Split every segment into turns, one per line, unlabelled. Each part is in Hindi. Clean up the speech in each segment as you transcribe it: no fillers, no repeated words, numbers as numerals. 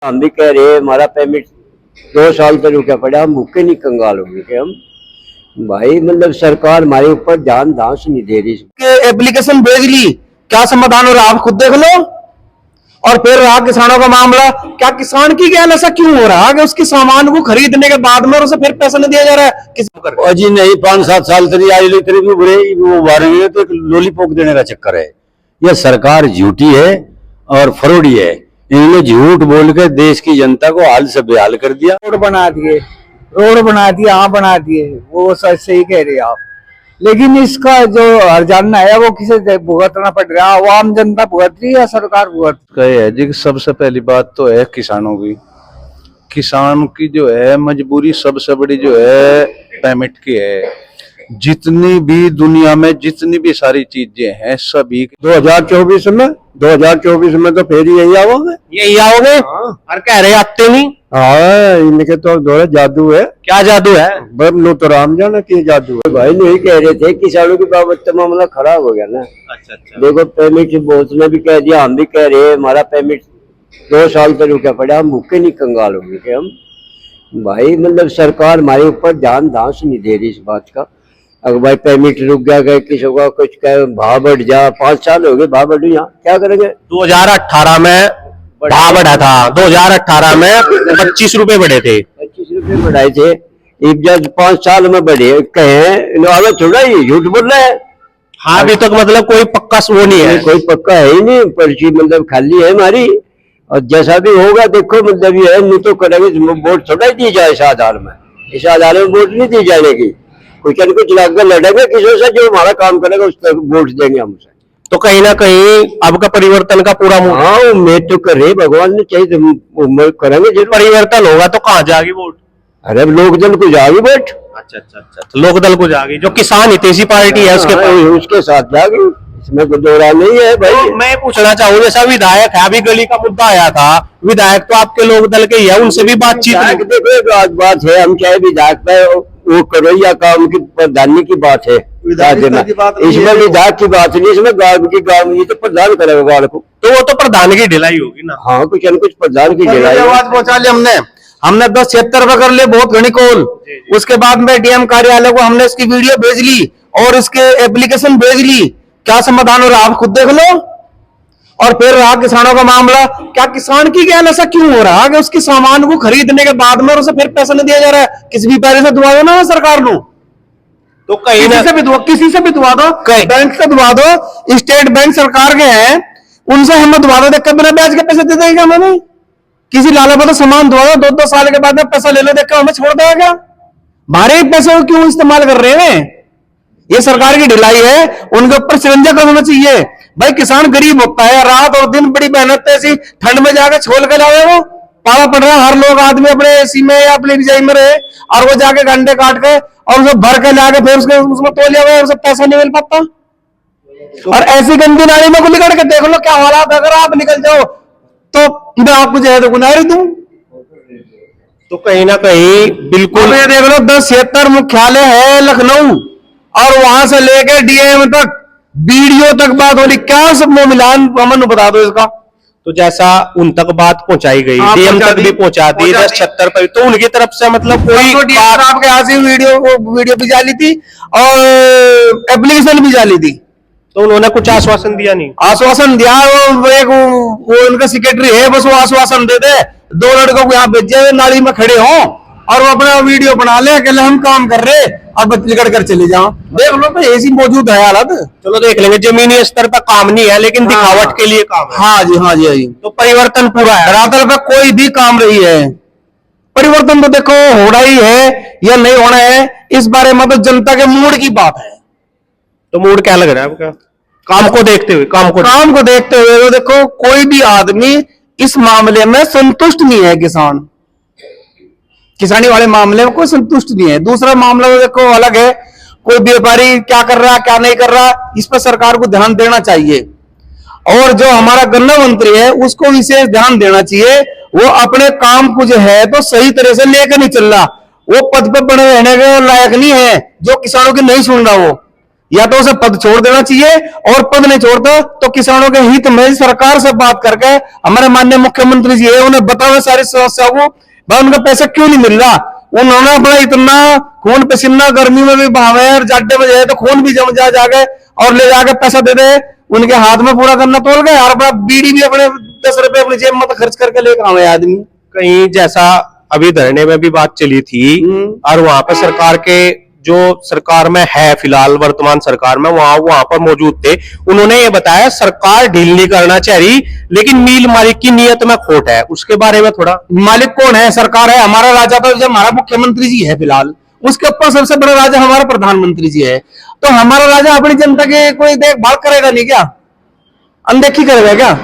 हम भी कह रहे हैं हमारा पेमेंट 2 साल से रुका पड़ा, हम भूखे नहीं कंगाल हो गए हम भाई। मतलब सरकार हमारे ऊपर ध्यान धांस नहीं दे रही।
एप्लीकेशन भेज ली, क्या समाधान हो रहा आप खुद देख लो। और फिर रहा किसानों का मामला, क्या किसान की क्या ऐसा क्यों हो रहा है कि उसके सामान को खरीदने के बाद में उसे फिर पैसा नहीं दिया जा रहा है?
और जी नहीं, 5-7 साल तरी आई लेते बुरे वो वारे तो लॉलीपॉप देने का चक्कर है। यह सरकार झूठी है और फरोडी है। इन्होंने झूठ बोल के देश की जनता को हाल से बेहाल कर दिया।
रोड बना दिए, हाँ बना दिए, वो सही कह रहे आप। लेकिन इसका जो हर्जाना है वो किसे भुगतना पड़ रहा है? आम जनता भुगत रही है या सरकार भुगत
रही है? जी सबसे पहली बात तो है किसानों की। किसान की जो है मजबूरी सबसे बड़ी जो है पेमेंट की है। जितनी भी दुनिया में जितनी भी सारी चीजें हैं सभी
2024 में तो फिर यही आओगे
और कह रहे आते नहीं।
हाँ, इनके तो दौरा जादू है।
क्या जादू है?
लो तो राम जाना कि जादू है भाई। नहीं कह रहे थे किसानों की बाबत तो मामला खराब हो गया ना।
अच्छा।
देखो पेमेंट बहुत ने भी कह दिया, हम भी कह रहे हैं हमारा पेमेंट 2 साल से रुका पड़ा, हम भूखे नहीं कंगाल हो गए हम भाई। मतलब सरकार हमारे ऊपर ध्यान धांस नहीं दे रही इस बात का। अगर भाई पेमेंट रुक गया, किसी का कुछ कहे भाव बढ़ जा, 5 साल हो गए भाव बढ़, यहाँ क्या करेंगे?
2018 में भाव बढ़ा था, 2018 में 25 रुपए बढ़े थे,
25 रुपए बढ़ाए थे। जब 5 साल में बढ़े कहे थोड़ा ही झूठ बोल रहे हैं।
हाँ, अभी तक मतलब कोई पक्का वो नहीं है,
कोई पक्का है ही नहीं, पर्ची मतलब खाली है हमारी। और जैसा भी होगा देखो, मतलब ये है नहीं तो करेंगे, वोट थोड़ा ही दी जाए इस आधार में। इस आधार में वोट नहीं दी जाएगी। कुछ न कुछ लगकर लड़ेंगे किसी से, जो हमारा काम करेगा उसको वोट देंगे हम उसे।
तो कहीं ना कहीं आपका परिवर्तन का पूरा
हाँ उम्मीद तो कर रहे, भगवान ने चाहिए तो उम्मीद करेंगे जरूर।
परिवर्तन होगा तो कहाँ जाएगी वोट?
अरे लोकदल को जाएगी वोट।
अच्छा, तो लोकदल को जाएगी, जो किसान हितैषी पार्टी है
उसके साथ जाएगी, इसमें कोई दो राय नहीं है भाई।
तो मैं पूछना चाहूँ, जैसा विधायक है, अभी गली का मुद्दा आया था, विधायक तो आपके लोकदल के ही है, उनसे भी बातचीत?
देखो बात है, हम चाहे विधायक पे वो करो या काम की प्रधानी की बात है, इसमें विधायक की बात नहीं, इसमें गांव की तो प्रधान करेगा गांव को।
तो वो तो प्रधान की ढिलाई होगी ना।
हाँ, कुछ न कुछ प्रधान की ढिलाई।
आवाज पहुंचा ली हमने 1076 पर कर लिए बहुत घनी कॉल। उसके बाद में डीएम कार्यालय को हमने इसकी वीडियो भेज ली और इसके एप्लीकेशन भेज ली, क्या समाधान हो रहा आप खुद देख लो। और फिर रहा किसानों का मामला, क्या किसान की क्या ऐसा क्यों हो रहा है कि उसके सामान को खरीदने के बाद में उसे फिर पैसा नहीं दिया जा रहा है? किसी भी पैसे से दुआ दो ना सरकार को, तो कहीं किसी से भी दुआ दो, बैंक से दुआ दो, स्टेट बैंक सरकार के हैं, उनसे हमें दुआ दो, देख बिना ब्याज के पैसे दे देगा हमें। किसी लाला पर तो सामान दुआ दो, 2-2 साल के बाद में पैसा ले लो, देख हमें छोड़ देगा क्या? हमारे पैसे को क्यों इस्तेमाल कर रहे हैं? ये सरकार की ढिलाई है, उनके ऊपर शिकंजा करना चाहिए भाई। किसान गरीब होता है, रात और दिन बड़ी मेहनत ऐसी ठंड में जाके छोल के लावे, वो पाला पड़ रहा है। हर लोग आदमी अपने एसी में या अपनी रजाई में रहे और वो जाके गंडे काट के और उसे भर के लाके फिर उसमें तोलिया हुआ, उसे पैसा नहीं मिल पाता। और ऐसी गंदी नाली में को निकल के देख लो क्या हालात। अगर आप निकल जाओ तो मैं आपको जो है तो गुनाह दूं।
तो कहीं ना कहीं बिल्कुल
ये देख लो, 1076 मुख्यालय है लखनऊ और वहां से लेकर डीएम तक, बीडीओ तक बात हो रही, क्या सब मिलान अमन बता दो इसका।
तो जैसा उन तक बात पहुंचाई गई, डीएम तक भी पहुंचा दी 1076 पर, तो उनकी तरफ से मतलब कोई
आपके यहाँ से वीडियो भी जाली थी और एप्लीकेशन भी जाली थी,
तो उन्होंने कुछ आश्वासन दिया नहीं?
आश्वासन दिया वो उनका सेक्रेटरी है, बस वो आश्वासन दे दे, 2 लड़कों को यहाँ भेजे नाली में खड़े हो और वो अपना वीडियो बना ले कि हम काम कर रहे और बच निकल कर चले जाओ। देख लो तो ऐसी मौजूद है हालत।
चलो देख लेंगे, जमीनी स्तर पर काम नहीं है लेकिन दिखावट के लिए काम है।
हाँ जी।
तो परिवर्तन पूरा है,
धरातल पे कोई भी काम रही है। परिवर्तन तो देखो होना ही है या नहीं होना है, इस बारे में तो जनता के मूड की बात है।
तो मूड क्या लग रहा है आपका काम को देखते हुए? काम को
देखते हुए तो देखो कोई भी आदमी इस मामले में संतुष्ट नहीं है। किसानी वाले मामले में कोई संतुष्ट नहीं है। दूसरा मामला तो देखो अलग है, कोई व्यापारी क्या कर रहा है क्या नहीं कर रहा, इस पर सरकार को ध्यान देना चाहिए। और जो हमारा गन्ना मंत्री है उसको विशेष ध्यान देना चाहिए, वो अपने काम को जो है तो सही तरह से लेकर नहीं चल रहा। वो पद पर बने रहने के लायक नहीं है, जो किसानों की नहीं सुन रहा। वो या तो उसे पद छोड़ देना चाहिए, और पद नहीं छोड़ता तो किसानों के हित में सरकार से बात करके हमारे माननीय मुख्यमंत्री जी है उन्हें बताओ सारी समस्या को, भाई उनका पैसा क्यों नहीं मिल रहा। उन्होंने अपना इतना खून पसीना गर्मी में भी बहावे और जाडे में जाए तो खून भी जम जाके और ले जाके पैसा दे दे, उनके हाथ में पूरा करना तोल गए, और अपना बीड़ी भी अपने 10 रुपए अपनी जेब में तो खर्च करके लेकर आवे आदमी।
कहीं जैसा अभी धरने में भी बात चली थी, और वहां पर सरकार के जो सरकार में है फिलहाल वर्तमान सरकार में वहां पर मौजूद थे, उन्होंने ये बताया सरकार ढील नहीं करना चाहिए, लेकिन मिल मालिक की नीयत में खोट है। उसके बारे में थोड़ा।
मालिक कौन है? सरकार है। हमारा राजा तो जो हमारा मुख्यमंत्री जी है फिलहाल, उसके ऊपर सबसे बड़ा राजा हमारा प्रधानमंत्री जी है। तो हमारा राजा अपनी जनता की कोई देखभाल करेगा नहीं क्या? अनदेखी करेगा क्या?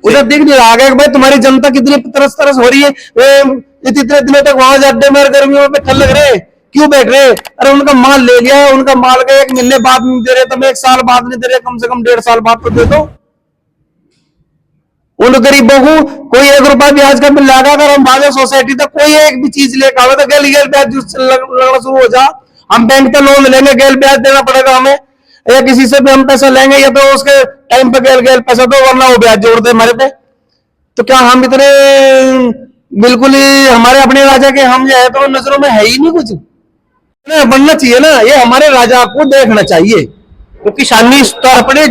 उसे दिख नहीं रहा है कि भाई तुम्हारी जनता कितनी तरस तरस हो रही है, इतने दिनों तक वहां जाते में गर्मियों में ठल लग रहे, क्यों बैठ रहे? अरे उनका माल ले लिया, उनका माल का 1 महीने बाद नहीं दे रहे, तुम 1 साल बाद नहीं दे रहे, कम से कम 1.5 साल बाद तो दे दो। उन गरीबों को कोई 1 रुपया ब्याज का बिल लगा, अगर हम भागे सोसाइटी तक कोई एक भी चीज लेकर आवे तो गैल ब्याज लगना शुरू हो जा। हम बैंक पे लोन लेंगे, गैल ब्याज देना पड़ेगा हमें, या किसी से भी हम पैसा लेंगे या तो उसके टाइम पे गैल पैसा दो, वरना वो ब्याज जोड़ दे हमारे पे। तो क्या हम इतने बिल्कुल ही हमारे अपने राजा के हम जो है तो नजरों में है ही नहीं कुछ? बनना चाहिए ना, ये हमारे राजा को देखना चाहिए। तो किसानी स्तर अपनी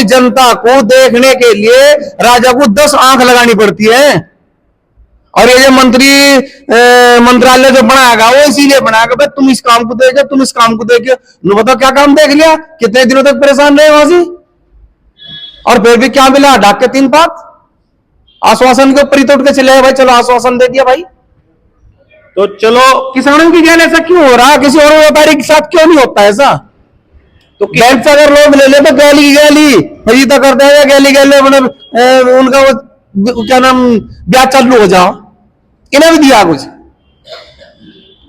जनता को देखने के लिए राजा को 10 आंख लगानी पड़ती है। और ये जो मंत्रालय जो बनाएगा वो इसीलिए बनाएगा भाई तुम इस काम को देखो, तुम इस काम को देखो। नो बताओ क्या काम देख लिया? कितने दिनों तक परेशान रहे वहां से, और फिर भी क्या मिला? डाक के 3 पात आश्वासन के ऊपर ही तोड़ के चले भाई, चलो आश्वासन दे दिया भाई।
तो चलो,
किसानों की गैल ऐसा क्यों हो रहा है? किसी और व्यापारी के साथ क्यों नहीं होता ऐसा? तो बैंक से अगर लोग ले ले तो गैली फरीदा करते हैं, गैली मतलब उनका वो क्या नाम ब्याज चालू हो जाओ। इन्हें भी दिया कुछ?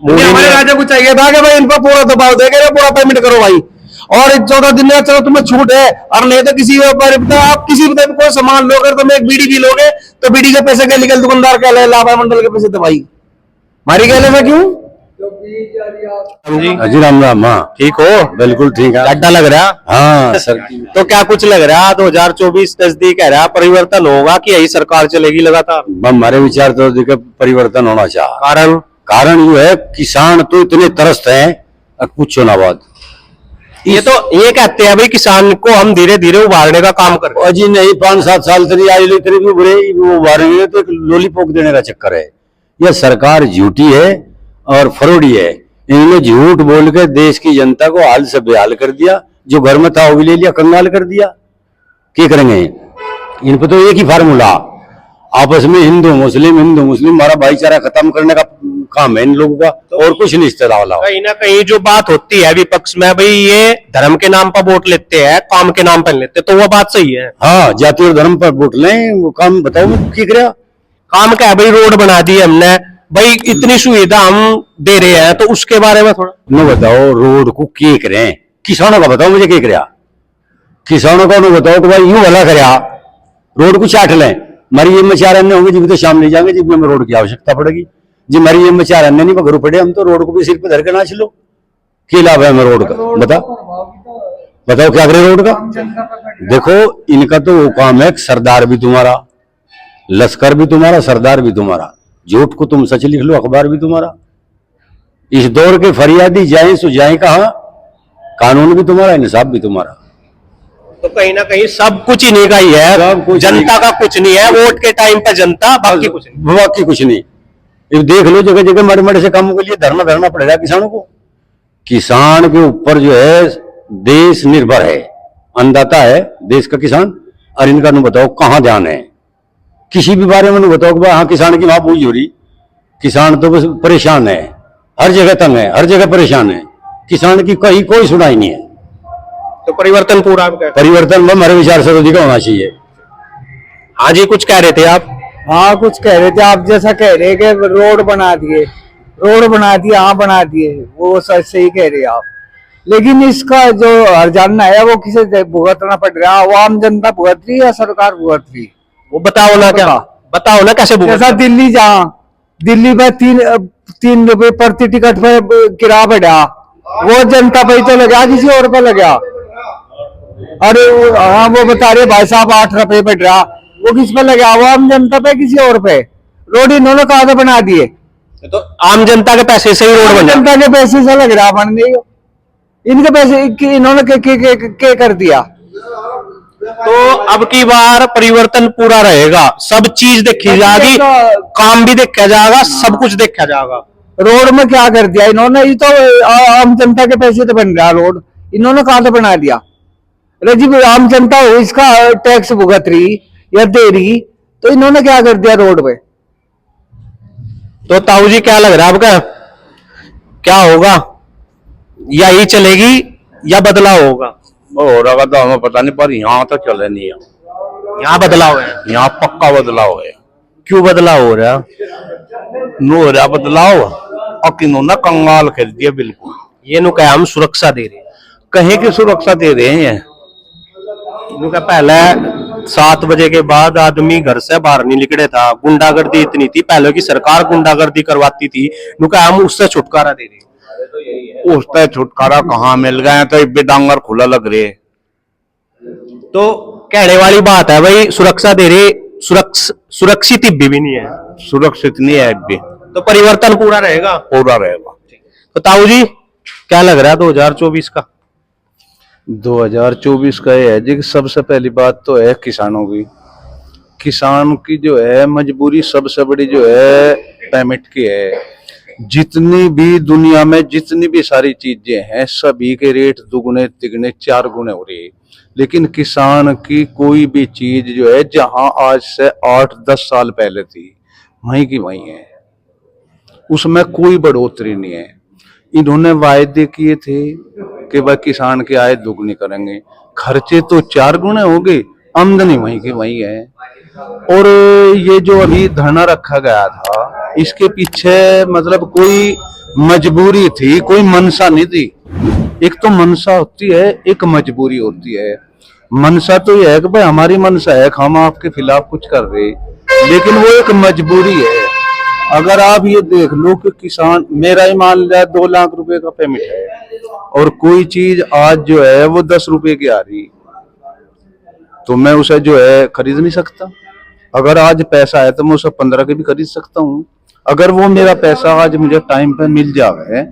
हमारे राजा को चाहिए था कि भाई इनका पूरा दबाव देगा, पूरा पेमेंट करो भाई, और 14 दिन में चलो तुम्हें छूट है, और नहीं तो किसी व्यापारी आप किसी भी कोई सामान लोगे, तुम एक बीड़ी भी लोगे तो बीड़ी के पैसे के निकल दुकानदार का लाभा मंडल के पैसे तो भाई मारी गए ना क्यों?
जी राम राम। हाँ
ठीक हो?
बिल्कुल ठीक है।
अड्डा लग रहा?
हाँ सर।
तो क्या कुछ लग रहा 2024 नजदीक है रहा, परिवर्तन होगा कि यही सरकार चलेगी लगातार?
हमारे विचार तो देखो परिवर्तन होना चाहिए। कारण ये है किसान तो इतने त्रस्त हैं, पूछो ना बात।
ये कहते हैं भाई किसान को हम धीरे धीरे उभारने का काम कर रहे हैं।
अजी नहीं, 5-7 साल तरी आई इतने भी बुरे वो उभारेंगे तो एक लॉलीपॉप देने का चक्कर है। यह सरकार झूठी है और फरोडी है। इन्होंने झूठ बोल के देश की जनता को हाल से बेहाल कर दिया, जो घर में था वो भी ले लिया, कंगाल कर दिया। क्या करेंगे? इन पर तो एक ही फार्मूला, आपस में हिंदू मुस्लिम हमारा भाईचारा खत्म करने का काम है इन लोगों का, और कुछ नहीं इस्तेदा वाला।
कहीं ना कहीं जो बात होती है विपक्ष में, भाई ये धर्म के नाम पर वोट लेते हैं, काम के नाम पर लेते, तो वो बात सही है।
हाँ, जाति और धर्म पर वोट लें, वो काम बताओ क्या करे?
काम क्या है भाई? रोड बना दी हमने भाई, इतनी सुविधा हम दे रहे हैं, तो उसके बारे में थोड़ा
न बताओ। रोड को क्या करें? किसानों का बताओ मुझे क्या करे? किसानों का न बताओ कि भाई यूं भला करे, रोड को चाट लें। हमारी ये में 4 अन्य होंगे जिनके तो शाम नहीं जाएंगे, जिनमें हमें रोड की आवश्यकता पड़ेगी। जी हमारी ये में 4 अन्य नहीं पकड़ू पड़े, हम तो रोड को भी सिर पे धर के ना चलो। क्या लाभ है हमें रोड का? बताओ क्या करे रोड का? देखो इनका तो वो काम है, सरदार भी तुम्हारा, लश्कर भी तुम्हारा, सरदार भी तुम्हारा, झूठ को तुम सच लिख लो, अखबार भी तुम्हारा। इस दौर के फरियादी जाए सो जाए कहां, कानून भी तुम्हारा, इंसाफ भी तुम्हारा।
तो कहीं ना कहीं सब कुछ इन्हीं का ही है, जनता का कुछ नहीं है। वोट के टाइम पे जनता, बाकी कुछ नहीं।
बाकी कुछ नहीं। ये देख लो जगह जगह मरे मरे से कामों के लिए धरना पड़ेगा किसानों को। किसान के ऊपर जो है देश निर्भर है, अन्नदाता है देश का किसान। और इनका नु बताओ कहाँ ध्यान है किसी भी बारे में? नु बताओ कि हाँ किसान की वहां पूछ हो रही। किसान तो बस परेशान है, हर जगह तंग है, हर जगह परेशान है। किसान की कहीं कोई सुनाई नहीं है।
तो परिवर्तन पूरा
परिवर्तन हमारे विचार से तो होना चाहिए।
हाँ जी, कुछ कह रहे थे आप?
हाँ कुछ कह रहे थे आप, जैसा कह रहे कि रोड बना दिए, हाँ बना दिए, वो सही कह रहे आप। लेकिन इसका जो हर्जाना है वो किसे भुगतना पड़ रहा है? वो आम जनता भुगत रही है या सरकार भुगत रही?
वो बताओ ना, क्या बताओ ना कैसे?
जैसा दिल्ली में 3 रुपए प्रति टिकट पे किराया बढ़ा, वो जनता पे ही तो लगा, किसी और पे लगा। अरे हाँ, वो बता रहे भाई साहब 8 रुपए पे ड्रा, वो किस पे लगा? वो आम जनता पे, किसी और पे? रोड इन्होंने कहा था बना दिए,
तो आम जनता के पैसे से ही रोड बना।
जनता के पैसे से लग रहा बनने को। इनके पैसे इन्होंने के कर दिया।
तो अब की बार परिवर्तन पूरा रहेगा, सब चीज देखी जाएगी, काम भी देखा जाएगा, सब कुछ देखा जाएगा।
रोड में क्या कर दिया इन्होंने? ये तो आम जनता के पैसे तो बन रहा रोड, इन्होंने कहा तो बना दिया। अरे जी, आम जनता हो इसका टैक्स भुगत रही या दे रही, तो इन्होंने क्या कर दिया रोड पे?
तो ताऊ जी क्या लग रहा है आपका, क्या होगा? या यही चलेगी या बदलाव होगा?
हो रहा तो हमें पता नहीं, पर यहाँ तो चले नहीं है।
यहाँ बदलाव है?
यहाँ पक्का बदलाव है।
क्यों बदलाव हो रहा?
नो हो रहा बदलाव, और किन्होंने कंगाल कर दिया बिल्कुल।
ये नु क्या हम सुरक्षा दे रहे हैं?
कहीं की सुरक्षा दे रहे हैं?
पहले 7 बजे के बाद आदमी घर से बाहर नहीं निकले था, गुंडागर्दी इतनी थी, पहले की सरकार गुंडागर्दी करवाती थी, नुका हम उससे छुटकारा दे रहे हैं।
उससे छुटकारा कहाँ मिल गया, तो इब्बे डांगर खुला लग रहे।
तो कहने वाली बात है भाई, सुरक्षा दे रहे, सुरक्षित भी नहीं है,
सुरक्षित नहीं है इब्बे।
तो परिवर्तन पूरा रहेगा?
पूरा रहेगा।
तो ताऊ जी क्या लग रहा है 2024 का?
2024 का ये है जी कि सबसे पहली बात तो है किसानों की। किसान की जो है मजबूरी सबसे बड़ी जो है पेमेंट की है। जितनी भी दुनिया में जितनी भी सारी चीजें हैं, सभी के रेट दुगने तिगने 4 गुने हो रही है, लेकिन किसान की कोई भी चीज जो है जहां आज से 8-10 साल पहले थी, वहीं की वहीं है, उसमें कोई बढ़ोतरी नहीं है। इन्होंने वायदे किए थे कि वह किसान की आय दुगनी करेंगे, खर्चे तो 4 गुने हो गए, आमदनी वहीं की वहीं है। और ये जो अभी धरना रखा गया था, इसके पीछे मतलब कोई मजबूरी थी, कोई मनसा नहीं थी। एक तो मनसा होती है, एक मजबूरी होती है। मनसा तो यह है कि भाई हमारी मनसा है, हम आपके खिलाफ कुछ कर रहे, लेकिन वो एक मजबूरी है। अगर आप ये देख लो कि किसान, मेरा ही मान लिया 2 लाख रुपए का पेमेंट है, और कोई चीज आज जो है वो 10 रुपए की आ रही, तो मैं उसे जो है खरीद नहीं सकता। अगर आज पैसा है तो मैं उसे 15 के भी खरीद सकता हूँ। अगर वो मेरा पैसा आज मुझे टाइम पे मिल जाए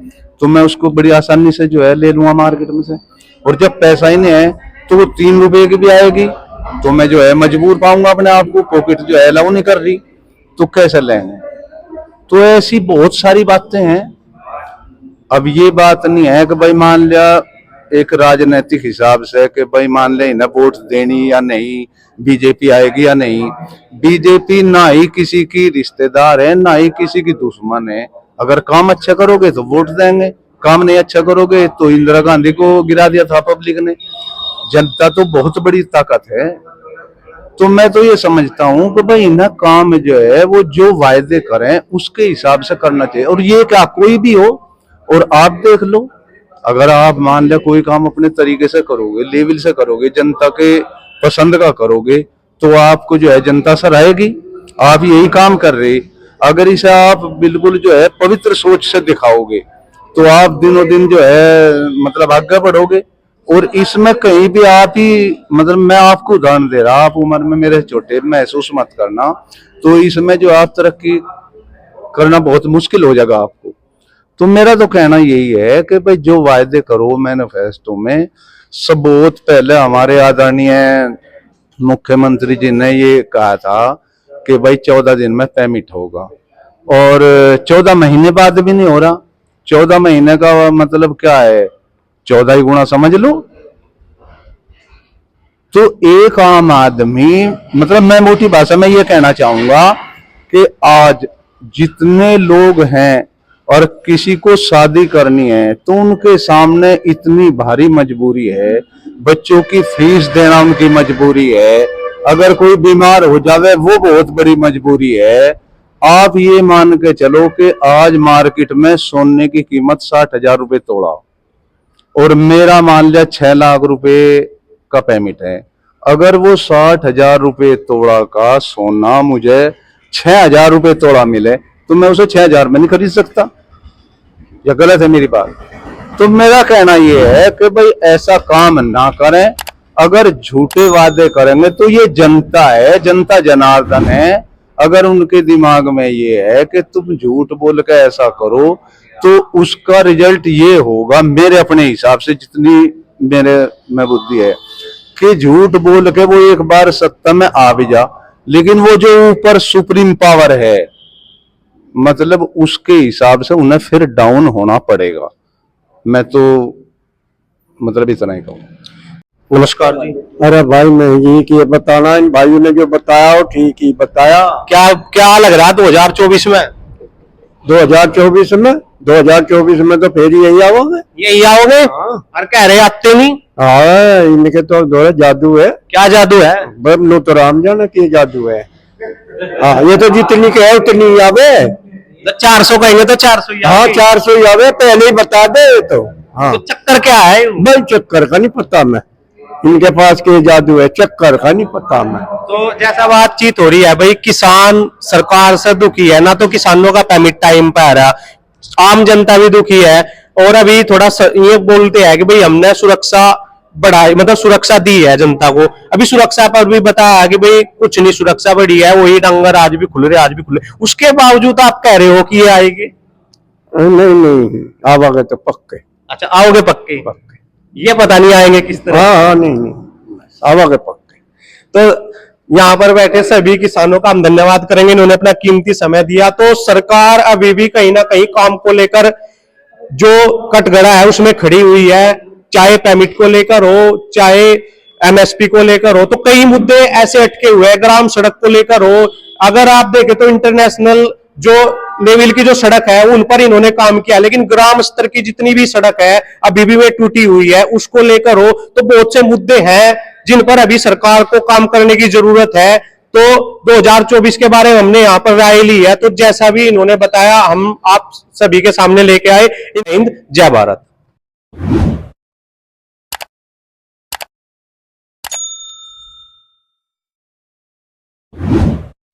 तो मैं उसको बड़ी आसानी से जो है ले लूंगा मार्केट में से। और जब पैसा ही नहीं है तो वो 3 रुपए की भी आएगी, तो मैं जो है मजबूर पाऊंगा अपने आप को, पॉकेट जो है अलाउ नहीं कर रही, तो कैसे लेंगे? तो ऐसी बहुत सारी बातें हैं। अब ये बात नहीं है कि भाई मान लिया एक राजनीतिक हिसाब से कि भाई मान ले इन्हें वोट देनी या नहीं, बीजेपी आएगी या नहीं। बीजेपी ना ही किसी की रिश्तेदार है, ना ही किसी की दुश्मन है। अगर काम अच्छा करोगे तो वोट देंगे, काम नहीं अच्छा करोगे तो इंदिरा गांधी को गिरा दिया था पब्लिक ने। जनता तो बहुत बड़ी ताकत है। तो मैं तो ये समझता हूँ कि भाई इन्हें काम जो है वो जो वायदे करें उसके हिसाब से करना चाहिए। और ये क्या कोई भी हो, और आप देख लो, अगर आप मान लिया कोई काम अपने तरीके से करोगे, लेवल से करोगे, जनता के पसंद का करोगे, तो आपको जो है जनता सराहेगी। आप यही काम कर रहे, अगर इसे आप बिल्कुल जो है पवित्र सोच से दिखाओगे तो आप दिनों दिन जो है मतलब आगे बढ़ोगे। और इसमें कहीं भी आप ही मतलब मैं आपको उदाहरण दे रहा, आप उम्र में मेरे छोटे महसूस मत करना, तो इसमें जो आप तरक्की करना बहुत मुश्किल हो जाएगा आपको। तो मेरा तो कहना यही है कि भाई जो वायदे करो मैनिफेस्टो में, सब बहुत पहले हमारे आदरणीय मुख्यमंत्री जी ने ये कहा था कि भाई 14 दिन में पेमेंट होगा, और 14 महीने बाद भी नहीं हो रहा। 14 महीने का मतलब क्या है, 14 ही गुना समझ लो। तो एक आम आदमी, मतलब मैं मोटी भाषा में ये कहना चाहूंगा कि आज जितने लोग हैं और किसी को शादी करनी है तो उनके सामने इतनी भारी मजबूरी है, बच्चों की फीस देना उनकी मजबूरी है, अगर कोई बीमार हो जावे वो बहुत बड़ी मजबूरी है। आप ये मान के चलो कि आज मार्केट में सोने की कीमत 60,000 रुपए तोड़ा, और मेरा मान लिया 6 लाख रुपए का पेमेंट है। अगर वो 60,000 रुपए तोड़ा का सोना मुझे 6,000 रुपए तोड़ा मिले तो मैं उसे 6,000 में नहीं खरीद सकता? या गलत है मेरी बात? तो मेरा कहना ये है कि भाई ऐसा काम ना करें। अगर झूठे वादे करेंगे तो ये जनता है, जनता जनार्दन है, अगर उनके दिमाग में ये है कि तुम झूठ बोल के ऐसा करो तो उसका रिजल्ट ये होगा, मेरे अपने हिसाब से जितनी मेरे में बुद्धि है, कि झूठ बोल के वो एक बार सत्ता में आ भी जा, लेकिन वो जो ऊपर सुप्रीम पावर है मतलब उसके हिसाब से उन्हें फिर डाउन होना पड़ेगा। मैं तो मतलब इतना ही कहूँ।
नमस्कार जी।
अरे भाई मैं ये कि ये बताना, इन भाइयों ने जो बताया वो ठीक ही बताया।
क्या क्या लग रहा है 2024 में?
2024 में तो फिर यही आओगे।
यही आओगे? और कह रहे आते नहीं।
हाँ, इनके तो दौरे जादू है।
क्या जादू है?
बम तो राम जाने की जादू है। हाँ, ये तो जितनी के है उतनी आवे।
तो 400 कहेंगे तो 400 ही
हाँ,
आएगी।
400 ही आवे, पहले ही बता दे तो। हाँ,
तो चक्कर क्या है?
भाई चक्कर का नहीं पता मैं, इनके पास के जादू है, चक्कर का नहीं पता मैं।
तो जैसा बातचीत हो रही है भाई, किसान सरकार से दुखी है ना, तो किसानों का पेमेंट टाइम पे आ रहा, आम जनता भी दुखी है। और अभी थोड़ा ये बोलते हैं कि भाई हमने सुरक्षा बढ़ाई, मतलब सुरक्षा दी है जनता को। अभी सुरक्षा पर भी बताया कि भाई कुछ नहीं, सुरक्षा बढ़ी है, वही डंगर आज भी खुल रहे, आज भी खुले। उसके बावजूद आप कह रहे हो कि ये आएगी?
नहीं आवागे तो पक्के।
अच्छा, आओगे पक्के? ये पता नहीं आएंगे किस तरह।
हाँ, नहीं आवागे पक्के।
तो यहाँ पर बैठे सभी किसानों का हम धन्यवाद करेंगे, इन्होंने अपना कीमती समय दिया। तो सरकार अभी भी कहीं ना कहीं काम को लेकर जो कटघरा है उसमें खड़ी हुई है, चाहे पेमिट को लेकर हो, चाहे एमएसपी को लेकर हो। तो कई मुद्दे ऐसे अटके हुए हैं, ग्राम सड़क को लेकर हो। अगर आप देखें तो इंटरनेशनल जो लेवल की जो सड़क है उन पर इन्होंने काम किया, लेकिन ग्राम स्तर की जितनी भी सड़क है अभी भी वे टूटी हुई है, उसको लेकर हो। तो बहुत से मुद्दे हैं जिन पर अभी सरकार को काम करने की जरूरत है। तो 2024 के बारे में हमने यहाँ पर राय ली है, तो जैसा भी इन्होंने बताया हम आप सभी के सामने लेके आए। हिंद, जय भारत।